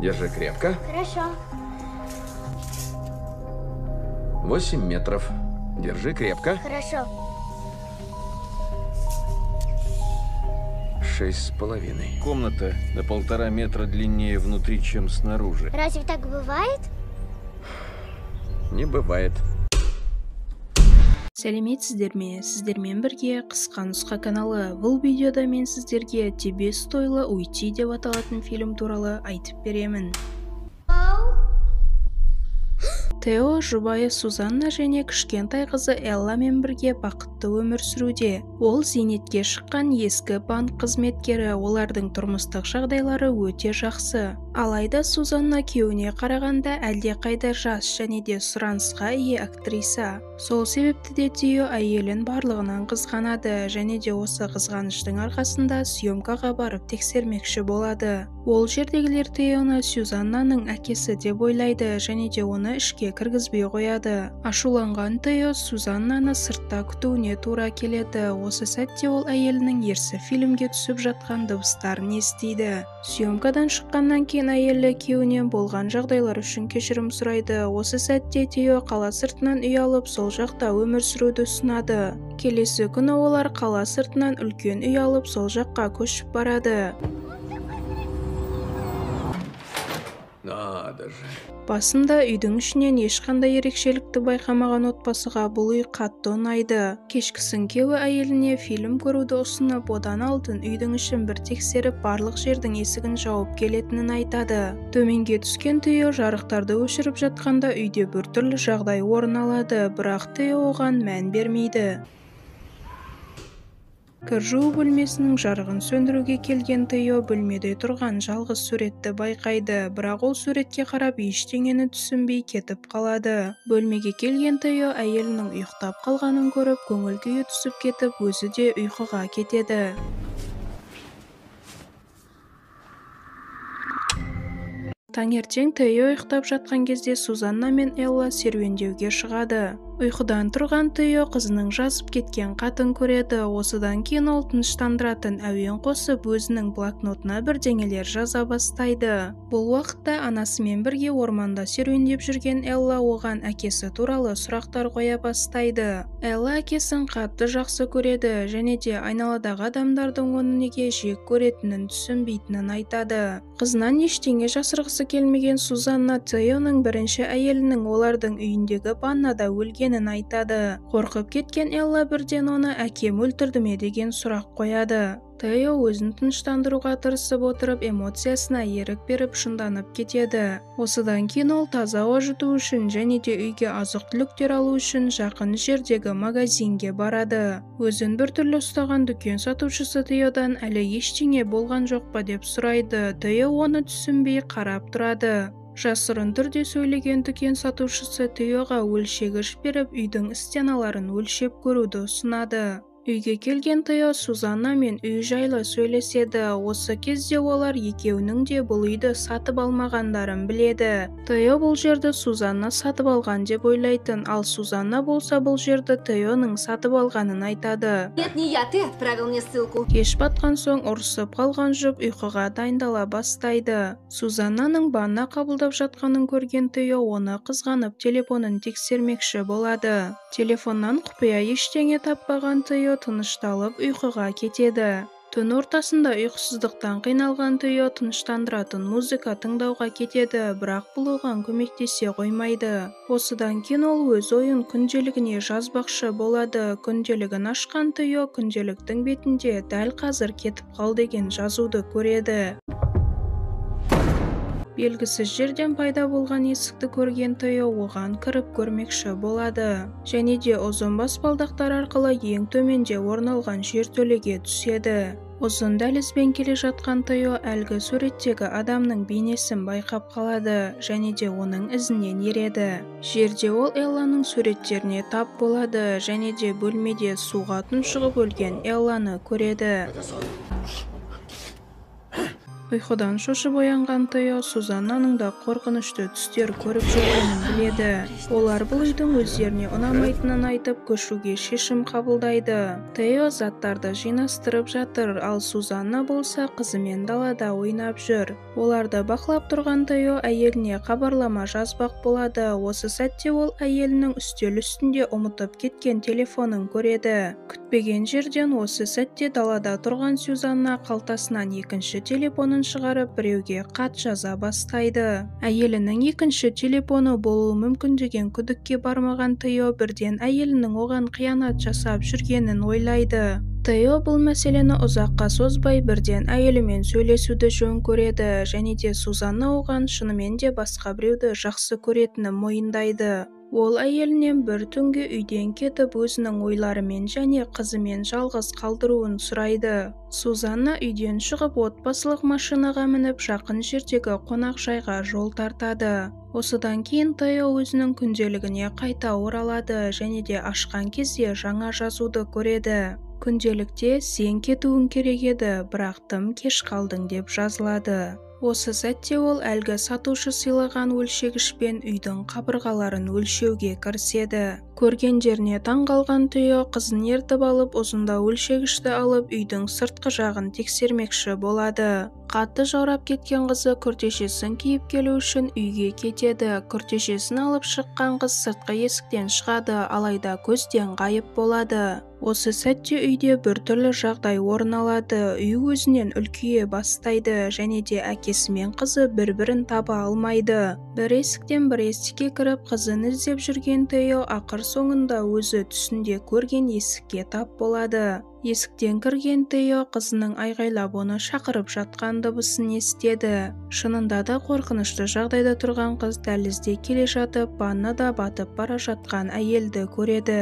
Держи крепко. Хорошо. 8 метров. Держи крепко. Хорошо. 6,5. Комната на 1,5 метра длиннее внутри, чем снаружи. Разве так бывает? Не бывает. Сәлеметсіздер ме? Сіздермен бірге қысқа нұсқа каналы. Бұл видеода мен сіздерге «Тебе стоило уйти» деп аталатын фильм туралы айтып беремін. Тео жұбайы Сузанна және кішкентай қызы Элламен бірге бақытты өмір сүруде. Ол зейнетке шыққан ескі банк қызметкері, олардың тұрмыстық жағдайлары өте жақсы. Алайда Сузанна күйеуіне қарағанда әлде қайда жас және де сұранысқа ие актриса. Сол себепті де Тео әйелін барлығынан қызғанады және де осы қызғаныштың арқасында съемкаға барып тексермекші болады. Ол жердегілер Теоны Сузаннаның әкесі деп ойлайды және де оны ішке кіргізбей қояды. Ашуланған Тео Сузаннаны сыртта күтуіне тура келеді. Осы сәтте ол әйелінің ерсі фильмге түсіп жатқан дыбыстарын естиді. Съемкадан шыққаннан кейін әйелі күйеуінен болған жағдайлар үшін кешірім сұрайды. Осы сәтте Тео қала сыртынан үй алып, сол жақта өмір сүруді ұсынады. Келесі күні олар қала сыртынан үлкен үй алып, сол жаққа көшіп барады. Надо же. Басында үйдің ішінен ешқандай ерекшелікті байқамаған отбасыға бұл үй қатты ұнайды. Кешкісін күйеуі әйеліне фильм көруді ұсынып, одан алдын үйдің ішін бір тексеріп, барлық жердің есігін жауып келетінін айтады. Төменге түскен Тео жарықтарды өшіріп жатқанда үйде біртүрлі жағдай орын алады, бірақ Тео оған мән бермейді. Кір жуу бөлмесінің жарығын сөндіруге келген Тео бөлмеде тұрған жалғыз суретті байқайды, бірақ ол суретке қарап ештеңені түсінбей кетіп қалады. Бөлмеге келген Тео әйелінің ұйықтап қалғанын көріп, көңіл күйі түсіп кетіп, өзі де ұйқыға кетеді. Таңертең Тео ұйықтап жатқан кезде Сузанна мен Элла серуендеуге шығады. Ұйқыдан тұрған Тео қызының жазып кеткен хатын көреді. Осыдан кейін ол тыныштандыратын әуен қосып, өзінің блокнотына бірдеңелер жаза бастайды. Бұл уақытта анасымен бірге орманда серуендеп жүрген Элла оған әкесі туралы сұрақтар қоя бастайды. Элла әкесін қатты жақсы көреді және де айналадағы адамдардың оны неге жек көретінін түсінбейтінін айтады. Қызынан ештеңе жасырғысы келмеген Сузанна Теоның бірінші әйелінің олардың үйіндегі ваннада өлген айтады. Қорқып кеткен Элла бірден оны әкем өлтірді ме деген сұрақ қояды. Тео өзін тыныштандыруға тырысып отырып, эмоциясына ерік беріп шынданып кетеді. Осыдан кейін ол таза ауа жұту үшін және де үйге азық-түліктер алу үшін жақын жердегі магазинге барады. Өзін біртүрлі ұстаған дүкен сатушысы Теодан әлі ештеңе болған жоқ па деп сұрайды. Тео оны түсінбей қарап тұрады. Жасырын түрде сөйлеген дүкен сатушысы Теоға өлшегіш беріп, үйдің стеналарын өлшеп көруді ұсынады. Үйге келген Тео Сузанна мен үй жайлы сөйлеседі. Осы кезде олар екеуінің де бұл үйді сатып алмағандарын біледі. Тео бұл жерді Сузанна сатып алған деп ойлайтын, ал Сузанна болса бұл жерді Теоның сатып алғанын айтады. Нет, не я, ты отправил мне ссылку. Кеш батқан соң ұрысып қалған жұп ұйқыға дайындала бастайды. Сузаннаның ванна қабылдап жатқанын көрген Тео оны қызғанып телефонын тексермекші болады. Телефоннан құпия ештеңе таппаған Тео тынышталып ұйқыға кетеді. Түн ортасында ұйқысыздықтан қиналған Тео тыныштандыратын музыка тыңдауға кетеді, бірақ бұл оған көмектесе қоймайды. Осыдан кейін ол өз ойын күнделігіне жазбақшы болады. Күнделігін ашқан Тео күнделіктің бетінде дәл қазір кетіп қал деген жазуды көреді. Белгісіз жерден пайда болған есікті көрген Тео оған кіріп көрмекші болады. Және де ұзын баспалдақтар арқылы ең төменде орналған жертөлеге түседі. Ұзын дәлізбен келе жатқан Тео әлгі суреттегі адамның бейнесін байқап қалады және де оның ізінен ереді. Жерде ол Элланың суреттеріне тап болады және де бөлмеде суға тұншығып өлген Элланы көреді. Ұйқыдан шошып оянған Тео Сузаннаның да қорқынышты түстер көріп жүргенін біледі. Олар бұл үйдің өздеріне ұнамайтынын айтып, көшуге шешім қабылдайды. Тео заттарды жинастырып жатыр, ал Сузанна болса қызымен далада ойнап жүр. Оларды бақылап тұрған Тео әйеліне хабарлама жазбақ болады. Осы сәтте ол әйелінің үстел үстінде ұмытып кеткен телефонын көреді. Күтпеген жерден осы сәтте далада тұрған Сузанна қалтасынан екінші телефонын шығарып біреуге хат жаза бастайды. Әйелінің екінші телефоны болуы мүмкін деген күдікке бармаған Тео бірден әйелінің оған қиянат жасап жүргенін ойлайды. Тео бұл мәселені ұзаққа созбай бірден әйелімен сөйлесуді жөн көреді, және де Сузанна оған шынымен де басқа біреуді жақсы көретінін мойындайды. Ол әйелінен бір түнге үйден кетіп өзінің ойларымен және қызымен жалғыз қалдыруын сұрайды. Сузанна үйден шығып отбасылық машинаға мініп жақын жердегі қонақжайға жол тартады. Осыдан кейін Тео өзінің күнделігіне қайта оралады және де ашқан кезде жаңа жазуды көреді. Күнделікте сен кетуің керек еді, бірақ тым кеш қалдың деп жазылады. Осы сәтте ол әлгі сатушы сыйлаған өлшегішпен үйдің қабырғаларын өлшеуге кіріседі. Көргендеріне таң қалған Тео қызын ертіп алып, ұзында өлшегішті алып, үйдің сыртқы жағын тексермекші болады. Қатты жаурап кеткен қызы күртешесін киіп келу үшін үйге кетеді. Күртешесін алып шыққан қыз сыртқы есіктен шығады, алайда көзден ғайып болады. Осы сәтте үйде біртүрлі жағдай орын алады. Үй өзінен үлкейе бастайды және де әкесі мен қызы бір-бірін таба алмайды. Бір есіктен бір есікке кіріп қызын іздеп жүрген Тео ақыр соңында өзі түсінде көрген есікке тап болады. Есіктен кірген Тео қызының айғайлап оны шақырып жатқан дыбысын естеді. Шынында да қорқынышты жағдайда тұрған қыз дәлізде келе жатып, ваннада батып бара жатқан әйелді көреді.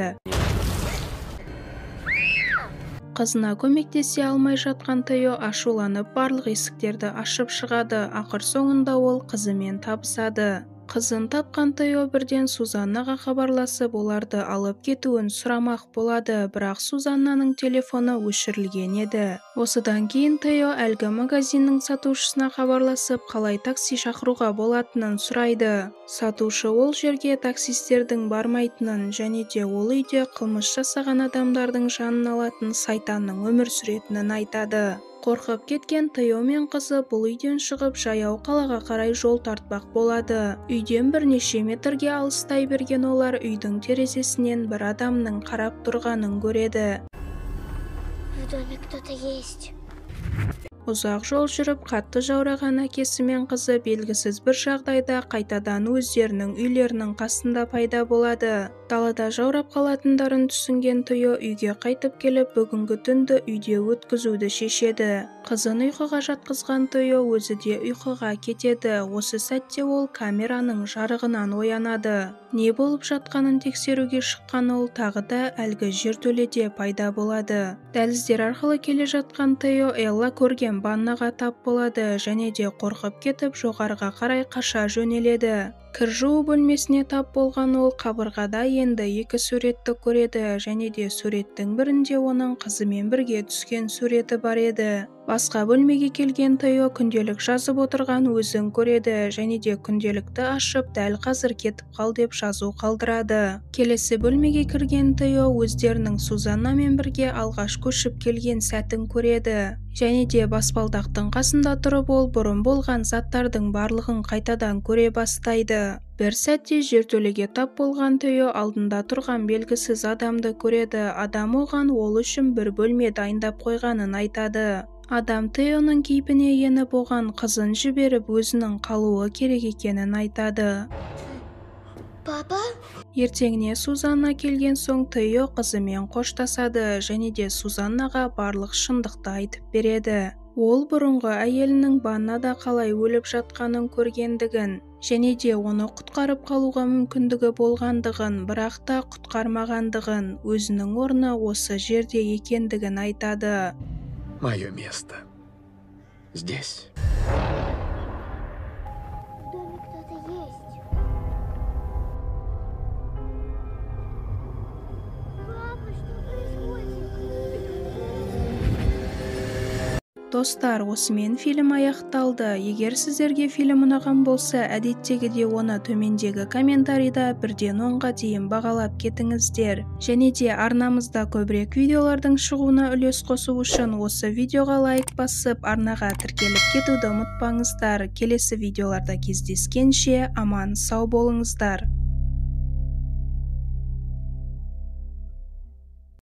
Қызына көмектесе алмай жатқан Тео ашуланып барлық есіктерді ашып шығады. Ақыр соңында ол қызымен табысады. Қызын тапқан Тео бірден Сузаннаға хабарласып, оларды алып кетуін сұрамақ болады, бірақ Сузаннаның телефоны өшірілген еді. Осыдан кейін Тео әлгі магазиннің сатушысына хабарласып, қалай такси шақыруға болатынын сұрайды. Сатушы ол жерге таксистердің бармайтынын және де ол үйде қылмыс жасаған адамдардың жанын алатын сайтанның өмір сүретінін айтады. Қорқып кеткен Тео мен қызы бұл үйден шығып жаяу қалаға қарай жол тартпақ болады. Үйден бірнеше метрге алыстай берген олар үйдің терезесінен бір адамның қарап тұрғанын көреді. В доме кто-то есть. Ұзақ жол жүріп қатты жаураған әкесі мен қызы белгісіз бір жағдайда қайтадан өздерінің үйлерінің қасында пайда болады. Далада жаурап қалатындарын түсінген Тео үйге қайтып келіп, бүгінгі түнді үйде өткізуді шешеді. Қызын ұйқыға жатқызған Тео өзі де ұйқыға кетеді. Осы сәтте ол камераның жарығынан оянады. Не болып жатқанын тексеруге шыққан ол тағы да әлгі жертөледе пайда болады. Дәліздер арқылы келе жатқан Тео Элла көрген ваннаға тап болады және де қорқып кетіп жоғарыға қарай қаша жөнеледі. Кір жуу бөлмесіне тап болған ол қабырғада енді екі суретті көреді және де суреттің бірінде оның қызымен бірге түскен суреті бар еді. Басқа бөлмеге келген Тео күнделік жазып отырған өзін көреді және де күнделікті ашып дәл қазір кетіп қал деп жазу қалдырады. Келесі бөлмеге кірген Тео өздерінің Сузаннамен бірге алғаш көшіп келген сәтін көреді. Және де баспалдақтың қасында тұрып ол бұрын болған заттардың барлығын қайтадан көре бастайды. Бір сәтте жертөлеге тап болған Тео алдында тұрған белгісіз адамды көреді. Адам оған ол үшін бір бөлме дайындап қойғанын айтады. Адам Теоның кейпіне еніп оған қызын жіберіп өзінің қалуы керек екенін айтады. Папа? Ертеңіне Сузанна келген соң Тео қызымен қоштасады және де Сузаннаға барлық шындықты айтып береді. Ол бұрынғы әйелінің ваннада қалай өліп жатқанын көргендігін және де оны құтқарып қалуға мүмкіндігі болғандығын, бірақ та құтқармағандығын, өзінің орны осы жерде екендігін айтады. Мое место здесь. В доме кто-то есть. Папа, что происходит? Достар, осымен фильм аяқталды. Егер сіздерге фильм ұнаған болса, әдеттегідей оны төмендегі комментарийда 1-ден 10-ға дейін бағалап кетіңіздер. Және де арнамызда көбірек видеолардың шығуына үлес қосу үшін осы видеоға лайк басып, арнаға тіркеліп кетуді ұмытпаңыздар. Келесі видеоларда кездескенше аман сау болыңыздар.